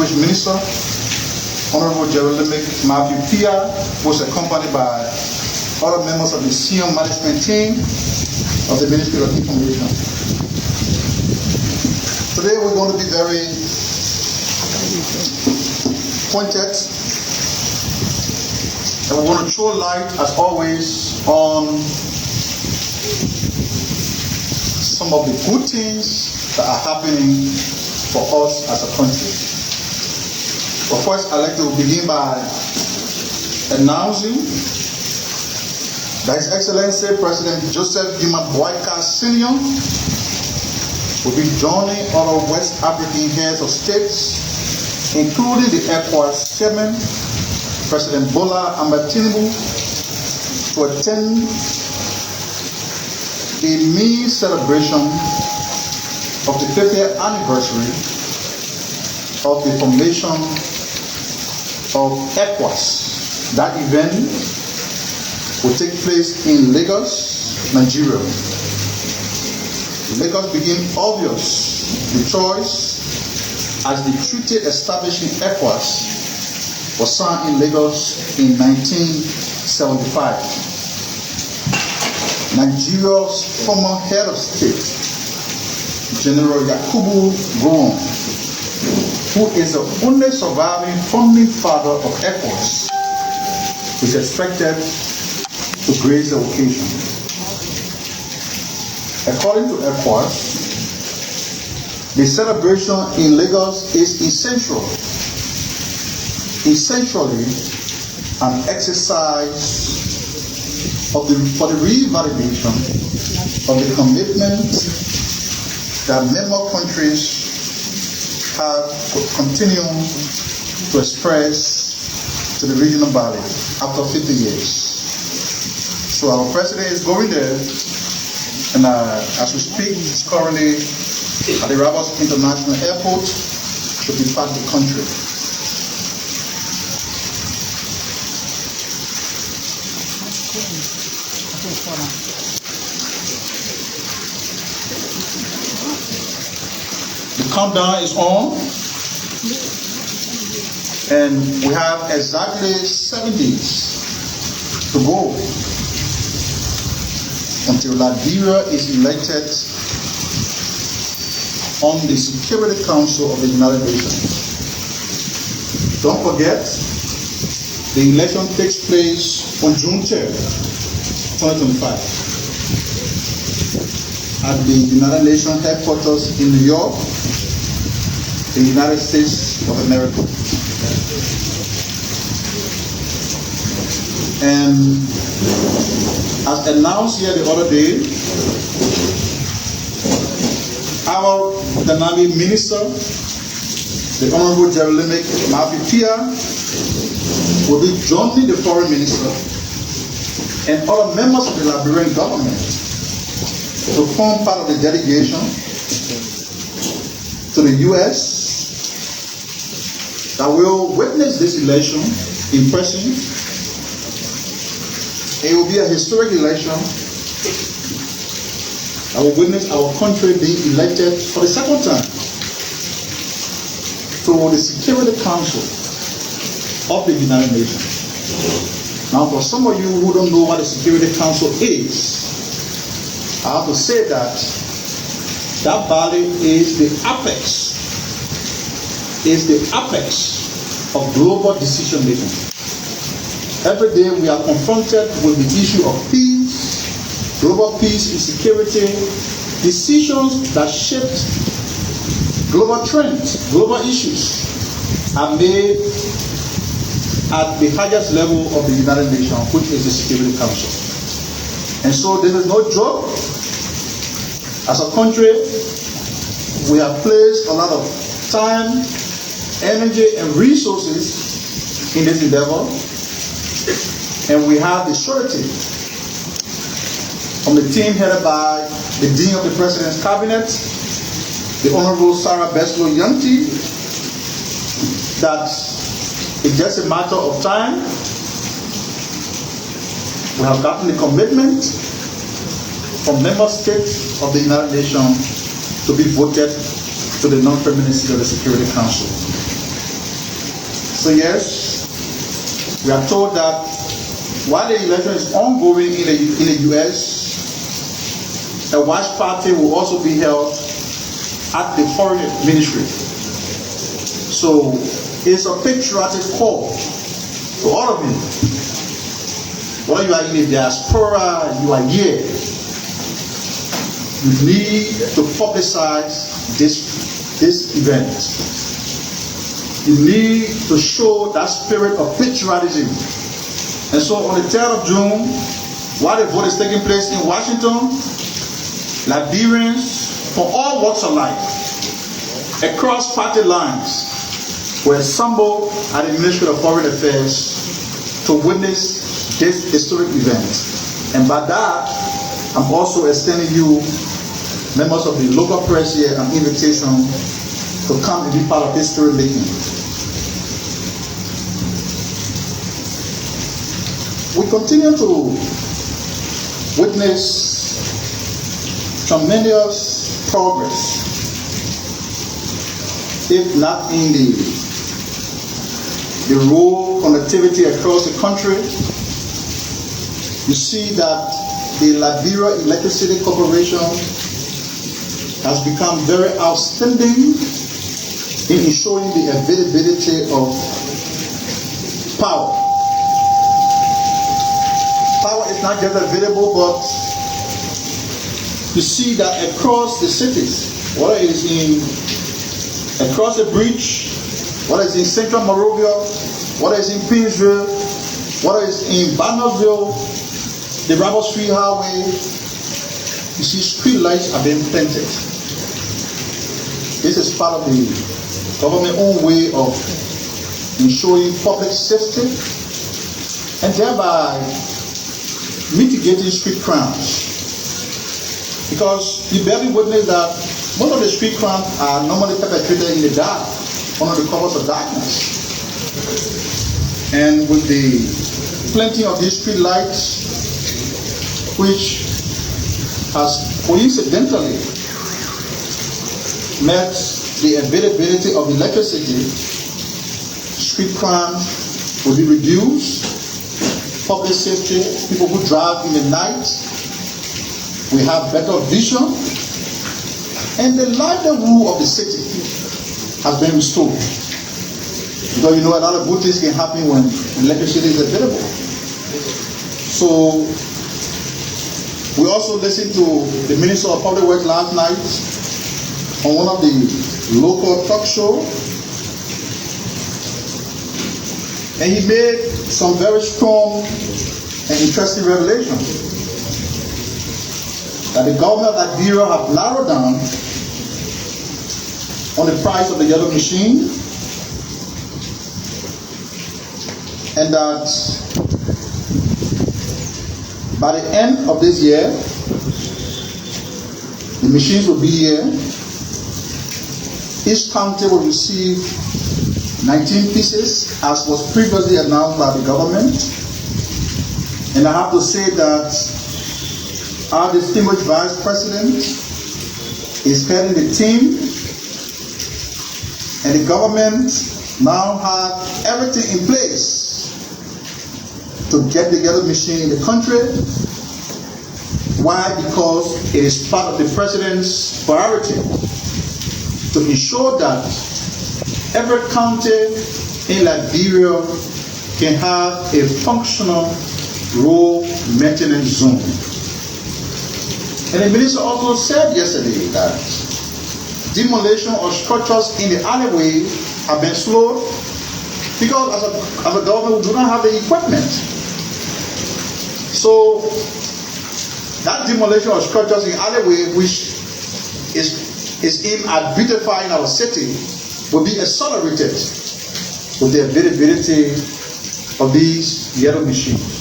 Minister, Honorable Jeremy Matthew Pia, was accompanied by other members of the senior management team of the Ministry of Information. Today we're going to be very pointed, and we're going to throw light, as always, on some of the good things that are happening for us as a country. But first, I'd like to begin by announcing that His Excellency President Joseph Boyka Sr. will be joining other West African heads of states, including the ECOWAS chairman, President Bola Ahmed Tinubu, to attend the main celebration of the 50th anniversary of the formation of ECOWAS. That event will take place in Lagos, Nigeria. Lagos became obvious the choice as the treaty establishing ECOWAS was signed in Lagos in 1975. Nigeria's former head of state, General Yakubu Gowon, who is the only surviving founding father of ECOWAS, is expected to grace the occasion. According to ECOWAS, the celebration in Lagos is essentially an exercise for the revalidation of the commitment that member countries have continued to express to the regional body after 50 years. So our president is going there, and as we speak, he's currently at the Rabat International Airport to depart the country. The countdown is on, and we have exactly 7 days to go until Liberia is elected on the Security Council of the United Nations. Don't forget, the election takes place on June 3rd, 2025. At the United Nations headquarters in New York, the United States of America. And as announced here the other day, our dynamic minister, the Honorable Jeremy Matthew Pia, will be joining the foreign minister and other members of the Liberian government to form part of the delegation to the U.S. that will witness this election in person. It will be a historic election that will witness our country being elected for the second time to the Security Council of the United Nations. Now, for some of you who don't know what the Security Council is, I have to say that that body is the apex of global decision making. Every day we are confronted with the issue of peace, global peace and security. Decisions that shape global trends, global issues are made at the highest level of the United Nations, which is the Security Council. And so this is no joke. As a country, we have placed a lot of time, energy, and resources in this endeavor. And we have the surety from the team headed by the Dean of the President's Cabinet, the Honorable Sarah Beslo Yanti, that it's just a matter of time. We have gotten the commitment from member states of the United Nations to be voted to the non-permanent seat of the Security Council. So yes, we are told that while the election is ongoing in the US, a watch party will also be held at the foreign ministry. So it's a patriotic call to all of you. Whether you are in the diaspora, you are here, you need to publicize this event. You need to show that spirit of patriotism. And so on the 3rd of June, while the vote is taking place in Washington, Liberians from all walks of life, across party lines, were assembled at the Ministry of Foreign Affairs to witness this historic event. And by that, I'm also extending you, members of the local press here, an invitation to come and be part of history making. We continue to witness tremendous progress, if not in the road connectivity across the country. You see that the Liberia Electricity Corporation has become very outstanding in ensuring the availability of power. Power is not just available, but you see that across the cities, whether it is across the bridge, whether it's in Central Monrovia, whether it's in Pinsville, whether it's in Bannerville, the Rabble Street Highway, you see street lights are being planted. This is part of the government's own way of ensuring public safety and thereby mitigating street crimes. Because you barely witness that most of the street crimes are normally perpetrated in the dark, under the covers of darkness. And with the planting of these street lights, which has coincidentally met the availability of electricity, street crime will be reduced, public safety, people who drive in the night will have better vision, and the livelihood of the city has been restored. Because you know a lot of good things can happen when electricity is available. So we also listened to the Minister of Public Works last night on one of the local talk shows, and he made some very strong and interesting revelations that the government of Liberia have narrowed down on the price of the yellow machine, and that by the end of this year, the machines will be here. Each county will receive 19 pieces, as was previously announced by the government. And I have to say that our distinguished Vice President is heading the team, and the government now has everything in place to get the yellow machine in the country. Why? Because it is part of the President's priority to ensure that every county in Liberia can have a functional road maintenance zone. And the minister also said yesterday that demolition of structures in the alleyway have been slowed because as a government we do not have the equipment. So that demolition of structures in alleyway, which is aimed at beautifying our city, will be accelerated with the availability of these yellow machines.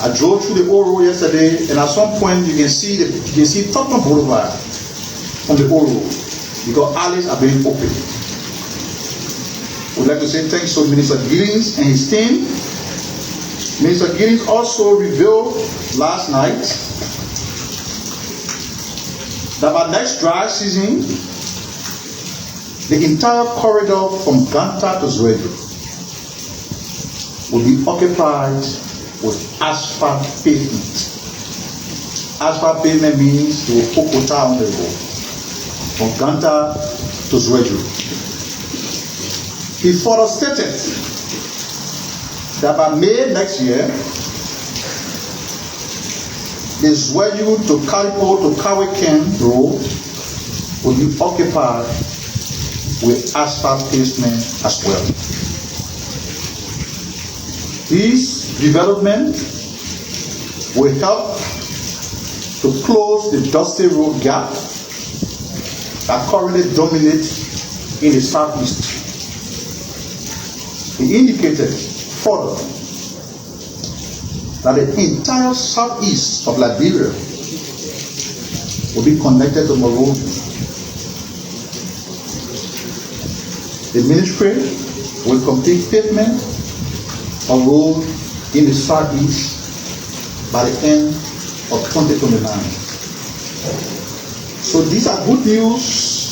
I drove through the old road yesterday, and at some point you can see Tottenham Boulevard on the old road because alleys are being opened. We'd like to say thanks to Minister Giddings and his team. Minister Giddings also revealed last night that by next dry season, The entire corridor from Ganta to Zwerju will be occupied with asphalt pavement. Asphalt pavement means you will put water on the road from Ganta to Zwerju. He further stated that by May next year, the Zwerju to Karipo to Kawiken road will be occupied with asphalt pavement as well. This development will help to close the dusty road gap that currently dominates in the southeast. He indicated further that the entire southeast of Liberia will be connected to Monrovia. The ministry will complete pavement of road in the southeast by the end of 2029. So these are good news